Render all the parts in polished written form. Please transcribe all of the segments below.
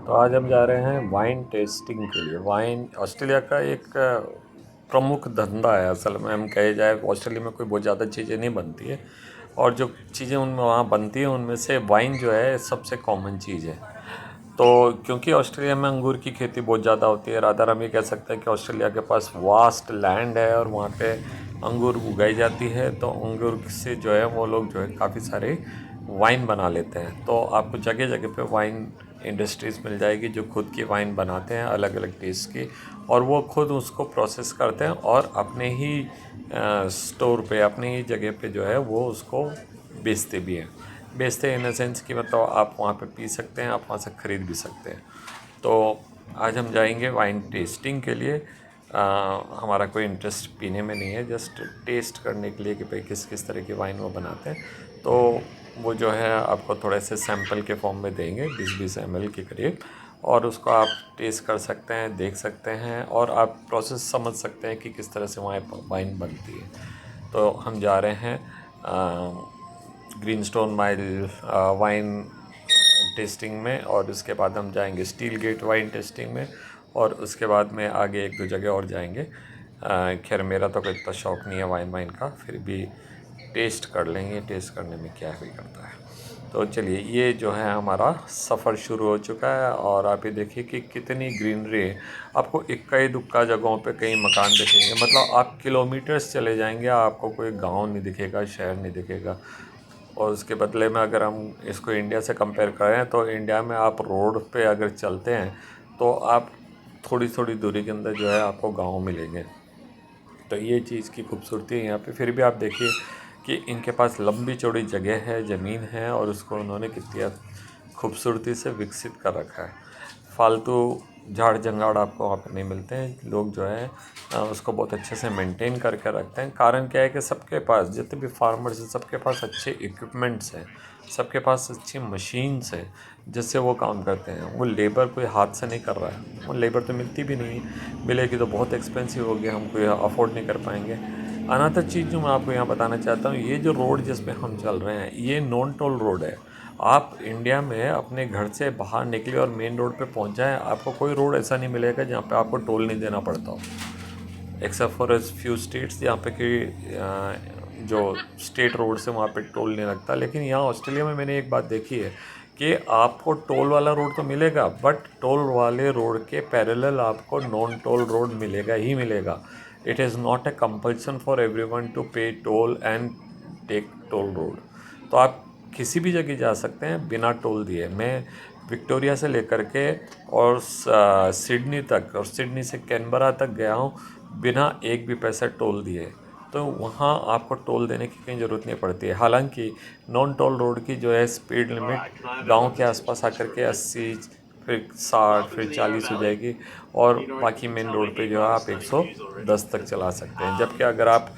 तो आज हम जा रहे हैं वाइन टेस्टिंग के लिए। वाइन ऑस्ट्रेलिया का एक प्रमुख धंधा है। असल में हम कहे जाए ऑस्ट्रेलिया में कोई बहुत ज़्यादा चीज़ें नहीं बनती है, और जो चीज़ें उनमें वहाँ बनती हैं उनमें से वाइन जो है सबसे कॉमन चीज़ है। तो क्योंकि ऑस्ट्रेलिया में अंगूर की खेती बहुत ज़्यादा होती है, रादर हम ये कह सकते हैं कि ऑस्ट्रेलिया के पास वास्ट लैंड है और वहाँ पे अंगूर उगाई जाती है। तो अंगूर से जो है वो लोग जो है काफ़ी सारे वाइन बना लेते हैं। तो आपको जगह जगह पे वाइन इंडस्ट्रीज़ मिल जाएगी जो खुद की वाइन बनाते हैं अलग अलग टेस्ट की, और वो खुद उसको प्रोसेस करते हैं और अपने ही स्टोर पे, अपनी ही जगह पे जो है वो उसको बेचते भी हैं। बेचते हैं इन द सेंस कि मतलब आप वहाँ पे पी सकते हैं, आप वहाँ से ख़रीद भी सकते हैं। तो आज हम जाएंगे वाइन टेस्टिंग के लिए। हमारा कोई इंटरेस्ट पीने में नहीं है, जस्ट टेस्ट करने के लिए कि भाई किस किस तरह की वाइन वो बनाते हैं। तो वो जो है आपको थोड़े से सैंपल के फॉर्म में देंगे 20-20 ml के करीब, और उसको आप टेस्ट कर सकते हैं, देख सकते हैं, और आप प्रोसेस समझ सकते हैं कि किस तरह से वहाँ वाइन बनती है। तो हम जा रहे हैं ग्रीनस्टोन माइल वाइन टेस्टिंग में, और उसके बाद हम जाएंगे स्टील गेट वाइन टेस्टिंग में, और उसके बाद में आगे एक दो जगह और जाएंगे। खैर मेरा तो कोई इतना शौक़ नहीं है वाइन का, फिर भी टेस्ट कर लेंगे, टेस्ट करने में क्या ही करता है। तो चलिए, ये जो है हमारा सफ़र शुरू हो चुका है, और आप ये देखिए कि कितनी ग्रीनरी है। आपको इक्का दुक्का जगहों पे कई मकान दिखेंगे, मतलब आप किलोमीटर्स चले जाएंगे आपको कोई गांव नहीं दिखेगा, शहर नहीं दिखेगा। और उसके बदले में अगर हम इसको इंडिया से कंपेयर करें तो इंडिया में आप रोड पे अगर चलते हैं तो आप थोड़ी थोड़ी दूरी के अंदर जो है आपको गांव मिलेंगे। तो ये चीज़ की खूबसूरती है यहाँ पे। फिर भी आप देखिए कि इनके पास लंबी चौड़ी जगह है, ज़मीन है, और उसको उन्होंने कितनी खूबसूरती से विकसित कर रखा है। फालतू झाड़ जंगाड़ आपको वहाँ पे नहीं मिलते हैं। लोग जो है उसको बहुत अच्छे से मेंटेन करके रखते हैं। कारण क्या है कि सबके पास, जितने भी फार्मर्स हैं, सबके पास अच्छे इक्विपमेंट्स हैं, सबके पास अच्छी मशीन्स हैं जिससे वो काम करते हैं। वो लेबर कोई हाथ से नहीं कर रहा है, वो लेबर तो मिलती भी नहीं है, मिलेगी तो बहुत एक्सपेंसिव होगी, हम कोई अफोर्ड नहीं कर पाएंगे। अनदर चीज़ जो मैं आपको यहाँ बताना चाहता हूँ, ये जो रोड जिस पे हम चल रहे हैं ये नॉन टोल रोड है। आप इंडिया में अपने घर से बाहर निकले और मेन रोड पे पहुँच जाएँ, आपको कोई रोड ऐसा नहीं मिलेगा जहाँ पे आपको टोल नहीं देना पड़ता हो, except for as few states जहाँ पे कि जो स्टेट रोड से वहाँ पे टोल नहीं लगता। लेकिन यहाँ ऑस्ट्रेलिया में मैंने एक बात देखी है कि आपको टोल वाला रोड तो मिलेगा, बट टोल वाले रोड के पैरेलल आपको नॉन टोल रोड मिलेगा ही मिलेगा। It is not a compulsion for everyone to pay toll and take toll road. तो आप किसी भी जगह जा सकते हैं बिना टोल दिए। मैं विक्टोरिया से लेकर के और सिडनी तक, और सिडनी से कैनबरा तक गया हूँ बिना एक भी पैसा टोल दिए। तो वहाँ आपको टोल देने की कहीं ज़रूरत नहीं पड़ती है। हालांकि नॉन टोल रोड की जो है स्पीड लिमिट गांव के आसपास आकर के 80, फिर 60, फिर 40 हो जाएगी, और बाकी मेन रोड पे जो है आप 110 तक चला सकते हैं। जबकि अगर आप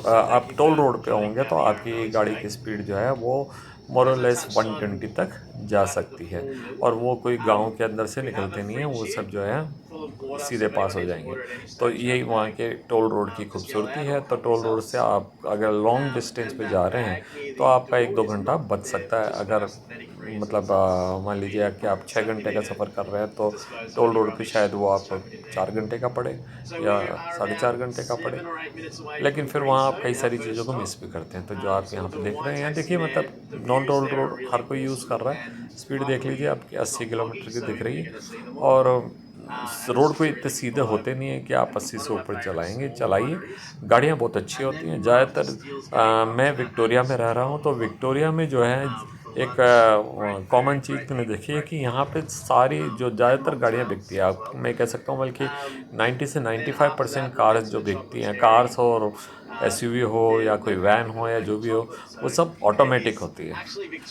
आप टोल रोड पे होंगे तो आपकी गाड़ी की स्पीड जो है वो मोर और लेस 120 तक जा सकती है, और वो कोई गांव के अंदर से निकलते नहीं हैं, वो सब जो है सीधे पास हो जाएंगे। तो यही वहाँ के टोल रोड की खूबसूरती है। तो टोल रोड से आप अगर लॉन्ग डिस्टेंस पे जा रहे हैं तो आपका 1-2 घंटा बच सकता है। अगर मतलब मान लीजिए कि आप 6 घंटे का सफ़र कर रहे हैं तो टोल रोड पे शायद वो आपको 4 घंटे का पड़े या 4.5 घंटे का पड़े। लेकिन फिर वहाँ आप कई सारी चीज़ों को मिस भी करते हैं। तो जो आप यहाँ पे देख रहे हैं, यहाँ देखिए मतलब नॉन टोल रोड हर कोई यूज़ कर रहा है। स्पीड देख लीजिए आपकी 80 किलोमीटर की दिख रही है, और रोड कोई इतने सीधे होते नहीं है कि आप 80 से ऊपर चलाएंगे। चलाइए, गाड़ियाँ बहुत अच्छी होती हैं। ज़्यादातर मैं विक्टोरिया में रह रहा हूँ, तो विक्टोरिया में जो है एक कॉमन चीज़ मैंने देखी है कि यहाँ पे सारी जो ज़्यादातर गाड़ियाँ बिकती है, आप मैं कह सकता हूँ बल्कि 90 से 95% कार्स जो बिकती हैं, कार्स और एसयूवी हो या कोई वैन हो या जो भी हो, वो सब ऑटोमेटिक होती है।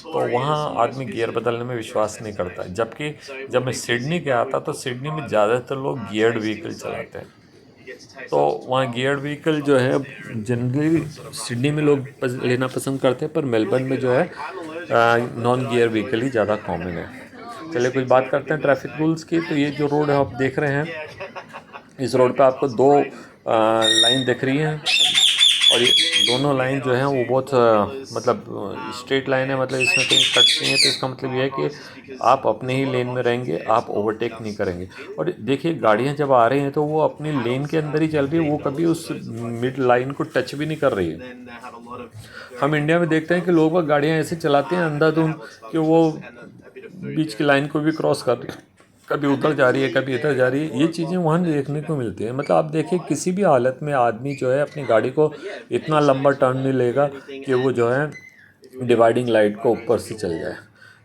तो वहाँ आदमी गियर बदलने में विश्वास नहीं करता। जबकि जब मैं सिडनी गया था तो सिडनी में ज़्यादातर लोग गियर्ड व्हीकल चलाते हैं। तो वहाँ गियर्ड व्हीकल जो है जनरली सिडनी में लोग लेना पसंद करते हैं, पर मेलबर्न में जो है नॉन गियर व्हीकल ही ज़्यादा कॉमन है। चलिए कुछ बात करते हैं ट्रैफिक रूल्स की। तो ये जो रोड है आप देख रहे हैं, इस रोड पे आपको दो लाइन दिख रही हैं। और ये दोनों लाइन जो है वो बहुत मतलब स्ट्रेट लाइन है, मतलब इसमें कहीं कट नहीं है। तो इसका मतलब ये है कि आप अपने ही लेन में रहेंगे, आप ओवरटेक नहीं करेंगे। और देखिए गाड़ियाँ जब आ रही हैं तो वो अपनी लेन के अंदर ही चल रही है, वो कभी उस मिड लाइन को टच भी नहीं कर रही है। हम इंडिया में देखते हैं कि लोग गाड़ियाँ ऐसे चलाते हैं अंधाधुंध कि वो बीच की लाइन को भी क्रॉस कर रही है, कभी उधर जा रही है कभी इधर जा रही है। ये चीज़ें वहाँ देखने को मिलती है। मतलब आप देखिए किसी भी हालत में आदमी जो है अपनी गाड़ी को इतना लंबा टर्न नहीं लेगा कि वो जो है डिवाइडिंग लाइट को ऊपर से चल जाए।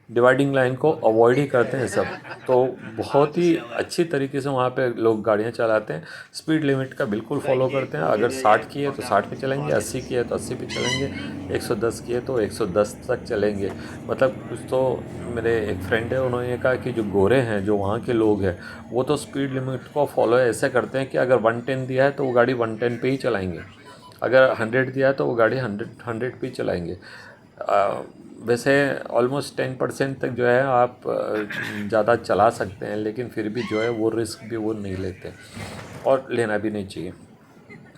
डिवाइडिंग लाइन को अवॉइड ही करते हैं सब। तो बहुत ही अच्छी तरीके से वहाँ पे लोग गाड़ियाँ चलाते हैं। स्पीड लिमिट का बिल्कुल फॉलो करते हैं। अगर 60 की है तो 60 पे चलेंगे, 80 की है तो 80 पे चलेंगे, 110 की है तो 110 तक चलेंगे। मतलब कुछ तो मेरे एक फ्रेंड है, उन्होंने कहा कि जो गोरे हैं, जो वहाँ के लोग हैं, वो तो स्पीड लिमिट को फॉलो ऐसे करते हैं कि अगर 110 दिया है तो वो गाड़ी 110 पे ही चलाएंगे, अगर 100 दिया है तो वो गाड़ी 100 पे ही चलाएंगे। वैसे ऑलमोस्ट 10% तक जो है आप ज़्यादा चला सकते हैं, लेकिन फिर भी जो है वो रिस्क भी वो नहीं लेते और लेना भी नहीं चाहिए।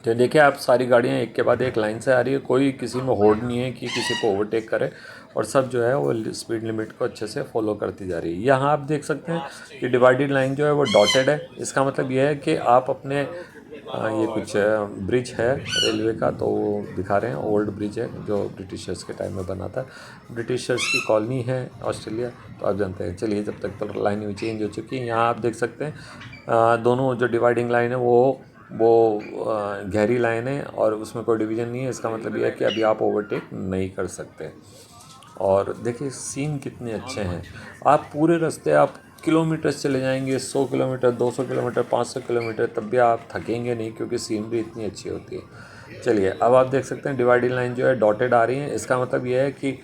तो देखिए आप सारी गाड़ियाँ एक के बाद एक लाइन से आ रही है, कोई किसी में होड़ नहीं है कि किसी को ओवरटेक करे, और सब जो है वो स्पीड लिमिट को अच्छे से फॉलो करती जा रही है। यहाँ आप देख सकते हैं कि डिवाइडेड लाइन जो है वो डॉटेड है। इसका मतलब ये है कि आप अपने ये कुछ ब्रिज है रेलवे का, तो वो दिखा रहे हैं ओल्ड ब्रिज है जो ब्रिटिशर्स के टाइम में बना था। ब्रिटिशर्स की कॉलोनी है ऑस्ट्रेलिया, तो आप जानते हैं। चलिए जब तक तो लाइन भी चेंज हो चुकी है। यहाँ आप देख सकते हैं दोनों जो डिवाइडिंग लाइन है वो गहरी लाइन है और उसमें कोई डिवीज़न नहीं है। इसका मतलब ये है कि अभी आप ओवरटेक नहीं कर सकते। और देखिए सीन कितने अच्छे हैं। आप पूरे रास्ते आप किलोमीटर्स चले जाएंगे, 100 किलोमीटर, 200 किलोमीटर, 500 किलोमीटर, तब भी आप थकेंगे नहीं, क्योंकि सीनरी इतनी अच्छी होती है। चलिए अब आप देख सकते हैं डिवाइडिंग लाइन जो है डॉटेड आ रही है। इसका मतलब ये है कि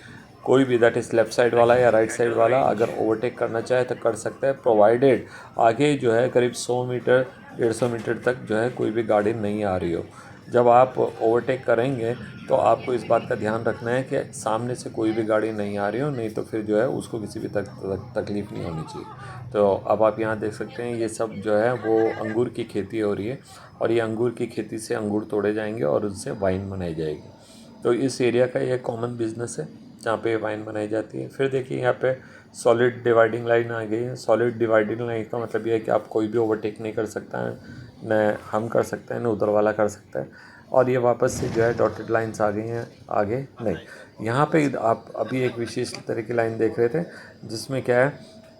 कोई भी, दैट इज़ लेफ़्ट साइड वाला या राइट साइड वाला, अगर ओवरटेक करना चाहे तो कर सकता है, प्रोवाइडेड आगे जो है करीब 100 मीटर 150 मीटर तक जो है कोई भी गाड़ी नहीं आ रही हो। जब आप ओवरटेक करेंगे तो आपको इस बात का ध्यान रखना है कि सामने से कोई भी गाड़ी नहीं आ रही हो, नहीं तो फिर जो है उसको किसी भी तकलीफ़ नहीं होनी चाहिए। तो अब आप यहाँ देख सकते हैं ये सब जो है वो अंगूर की खेती हो रही है, और ये अंगूर की खेती से अंगूर तोड़े जाएंगे और उससे वाइन बनाई जाएगी। तो इस एरिया का ये कॉमन बिजनेस है जहाँ पे वाइन बनाई जाती है। फिर देखिए यहाँ पे सॉलिड डिवाइडिंग लाइन आ गई है। सॉलिड डिवाइडिंग लाइन का मतलब ये है कि आप कोई भी ओवरटेक नहीं कर सकता है, न हम कर सकते हैं न उधर वाला कर सकता है। और ये वापस से जो है डॉटेड लाइन्स आ गई हैं आगे नहीं। यहाँ पे आप अभी एक विशेष तरह की लाइन देख रहे थे जिसमें क्या है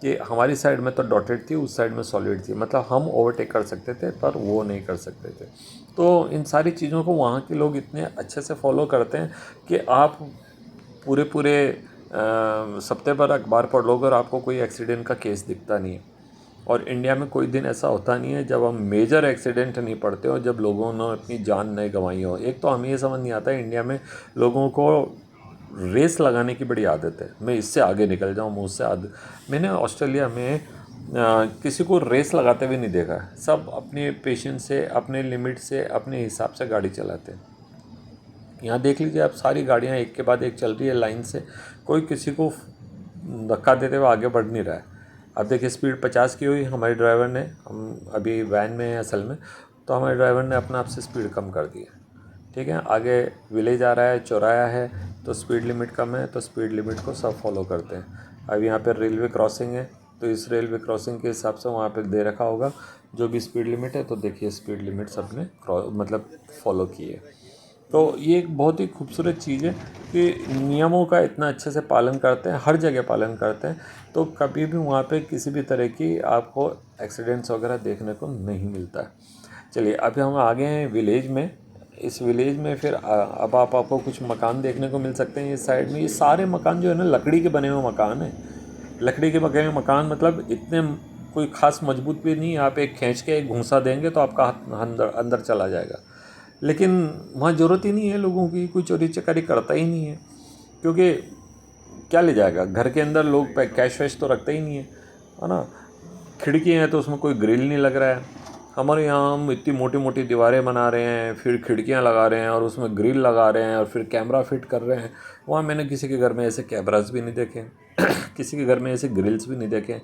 कि हमारी साइड में तो डॉटेड थी, उस साइड में सॉलिड थी, मतलब हम ओवरटेक कर सकते थे पर वो नहीं कर सकते थे। तो इन सारी चीज़ों को वहाँ के लोग इतने अच्छे से फॉलो करते हैं कि आप पूरे पूरे सप्ताह भर अखबार पढ़ लोगे और आपको कोई एक्सीडेंट का केस दिखता नहीं है। और इंडिया में कोई दिन ऐसा होता नहीं है जब हम मेजर एक्सीडेंट नहीं पढ़ते हो, जब लोगों ने अपनी जान नहीं गंवाई हो। एक तो हमें ये समझ नहीं आता है इंडिया में लोगों को रेस लगाने की बड़ी आदत है, मैं इससे आगे निकल जाऊँ, मुझसे आदत। मैंने ऑस्ट्रेलिया में किसी को रेस लगाते हुए नहीं देखा है। सब अपने पेशेंस से, अपने लिमिट से, अपने हिसाब से गाड़ी चलाते हैं। यहाँ देख लीजिए आप, सारी गाड़ियाँ एक के बाद एक चल रही है लाइन से, कोई किसी को धक्का देते हुए आगे बढ़ नहीं रहा है। अब देखिए स्पीड 50 की हुई हमारे ड्राइवर ने, हम अभी वैन में हैं असल में, तो हमारे ड्राइवर ने अपने आप से स्पीड कम कर दी है। ठीक है, आगे विलेज आ रहा है, चौराया है, तो स्पीड लिमिट कम है, तो स्पीड लिमिट को सब फॉलो करते हैं। अब यहाँ पर रेलवे क्रॉसिंग है, तो इस रेलवे क्रॉसिंग के हिसाब से वहाँ पर दे रखा होगा जो भी स्पीड लिमिट है। तो देखिए स्पीड लिमिट सब ने मतलब फॉलो की है। तो ये एक बहुत ही खूबसूरत चीज़ है कि नियमों का इतना अच्छे से पालन करते हैं, हर जगह पालन करते हैं, तो कभी भी वहाँ पे किसी भी तरह की आपको एक्सीडेंट्स वगैरह देखने को नहीं मिलता है। चलिए अभी हम आ गए हैं विलेज में। इस विलेज में फिर अब आपको कुछ मकान देखने को मिल सकते हैं। इस साइड में ये सारे मकान जो है ना लकड़ी के बने हुए मकान हैं। लकड़ी के बने हुए मकान मतलब इतने कोई ख़ास मजबूत भी नहीं। आप एक खींच के एक घूंसा देंगे तो आपका हाथ अंदर अंदर चला जाएगा। लेकिन वहाँ ज़रूरत ही नहीं है लोगों की, कोई चोरी चकारी करता ही नहीं है, क्योंकि क्या ले जाएगा घर के अंदर लोग, कैश वैश तो रखते ही नहीं है ना। खिड़की हैं तो उसमें कोई ग्रिल नहीं लग रहा है। हमारे यहाँ हम इतनी मोटी मोटी दीवारें बना रहे हैं, फिर खिड़कियाँ लगा रहे हैं और उसमें ग्रिल लगा रहे हैं और फिर कैमरा फिट कर रहे हैं। वहाँ मैंने किसी के घर में ऐसे कैमरास भी नहीं देखे किसी के घर में ऐसे ग्रिल्स भी नहीं देखे।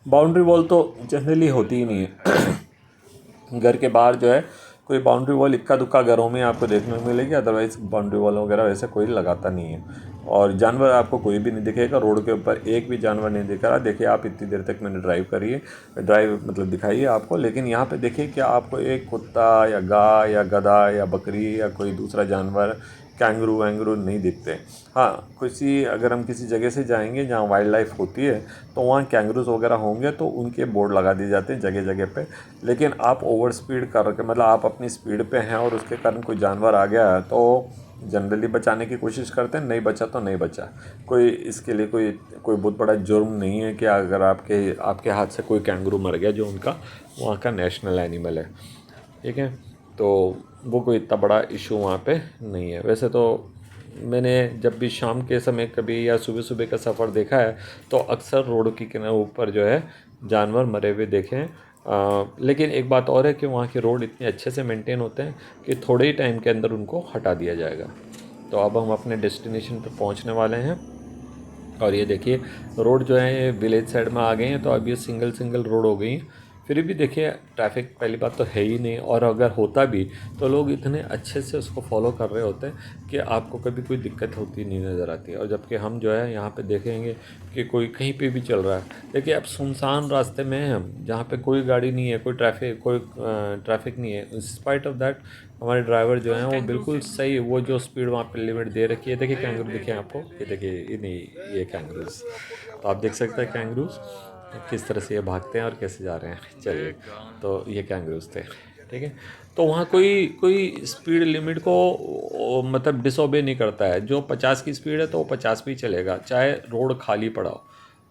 बाउंड्री वॉल तो जनरली होती ही नहीं है घर के बाहर जो है कोई बाउंड्री वॉल इक्का दुक्का घरों में आपको देखने को मिलेगी, अदरवाइज़ बाउंड्री वॉल वगैरह वैसे कोई लगाता नहीं है। और जानवर आपको कोई भी नहीं दिखेगा रोड के ऊपर, एक भी जानवर नहीं दिख रहा। देखिए आप इतनी देर तक मैंने ड्राइव मतलब दिखाई है आपको, लेकिन यहाँ पे देखिए कि आपको एक कुत्ता या गाय या गधा या बकरी या कोई दूसरा जानवर, कैंगरू वैंगरू नहीं दिखते। हाँ, अगर हम किसी जगह से जाएंगे जहाँ वाइल्ड लाइफ होती है तो वहाँ कैंगरूज वगैरह होंगे, तो उनके बोर्ड लगा दिए जाते हैं जगह जगह पे। लेकिन आप ओवर स्पीड करके, मतलब आप अपनी स्पीड पे हैं और उसके कारण कोई जानवर आ गया है तो जनरली बचाने की कोशिश करते हैं, नहीं बचा तो नहीं बचा। कोई इसके लिए कोई बहुत बड़ा जुर्म नहीं है कि अगर आपके हाथ से कोई कैंगरू मर गया जो उनका वहाँ का नेशनल एनिमल है, ठीक है। तो वो कोई इतना बड़ा इशू वहाँ पे नहीं है। वैसे तो मैंने जब भी शाम के समय कभी या सुबह सुबह का सफ़र देखा है तो अक्सर रोड की किनारे ऊपर जो है जानवर मरे हुए देखे हैं। लेकिन एक बात और है कि वहाँ के रोड इतने अच्छे से मेंटेन होते हैं कि थोड़े ही टाइम के अंदर उनको हटा दिया जाएगा। तो अब हम अपने डेस्टिनेशन पर पहुँचने वाले हैं और ये देखिए रोड जो है ये विलेज साइड में आ गए हैं, तो अब ये सिंगल रोड हो गई हैं। फिर भी देखिए ट्रैफिक पहली बात तो है ही नहीं, और अगर होता भी तो लोग इतने अच्छे से उसको फॉलो कर रहे होते हैं कि आपको कभी कोई दिक्कत होती नहीं नज़र आती। और जबकि हम जो है यहाँ पे देखेंगे कि कोई कहीं पे भी चल रहा है। देखिए अब सुनसान रास्ते में हैं हम, जहाँ पे कोई गाड़ी नहीं है, कोई ट्रैफिक नहीं है। इंस्पाइट ऑफ दैट हमारे ड्राइवर जो हैं वो बिल्कुल सही, वो जो स्पीड वहाँ पे लिमिट दे रखी है। देखिए कैंगरू दिखे आपको, ये देखिए ये नहीं, ये कैंगरूज, तो आप देख सकते हैं कैंगरूज किस तरह से ये भागते हैं और कैसे जा रहे हैं। चलिए, तो ये कैंगरूज थे, ठीक है। तो वहाँ कोई स्पीड लिमिट को मतलब डिसोबे नहीं करता है। जो 50 की स्पीड है तो वो 50 पे ही चलेगा, चाहे रोड खाली पड़ा हो।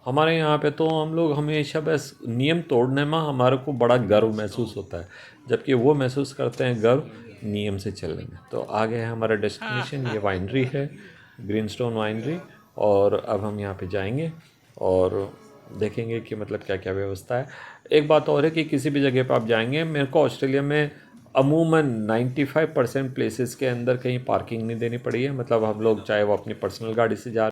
हमारे यहाँ पे तो हम लोग हमेशा बस नियम तोड़ने में हमारे को बड़ा गर्व महसूस होता है, जबकि वो महसूस करते हैं गर्व नियम से चलने में। तो आगे है हमारा डेस्टिनेशन, ये वाइनरी है, ग्रीनस्टोन वाइनरी। और अब हम यहाँ पे जाएंगे और देखेंगे कि मतलब क्या क्या व्यवस्था है। एक बात और है कि किसी भी जगह पर आप जाएंगे, मेरे को ऑस्ट्रेलिया में अमूमन 95% प्लेसेस के अंदर कहीं पार्किंग नहीं देनी पड़ी है। मतलब हम लोग चाहे वो अपनी पर्सनल गाड़ी से जा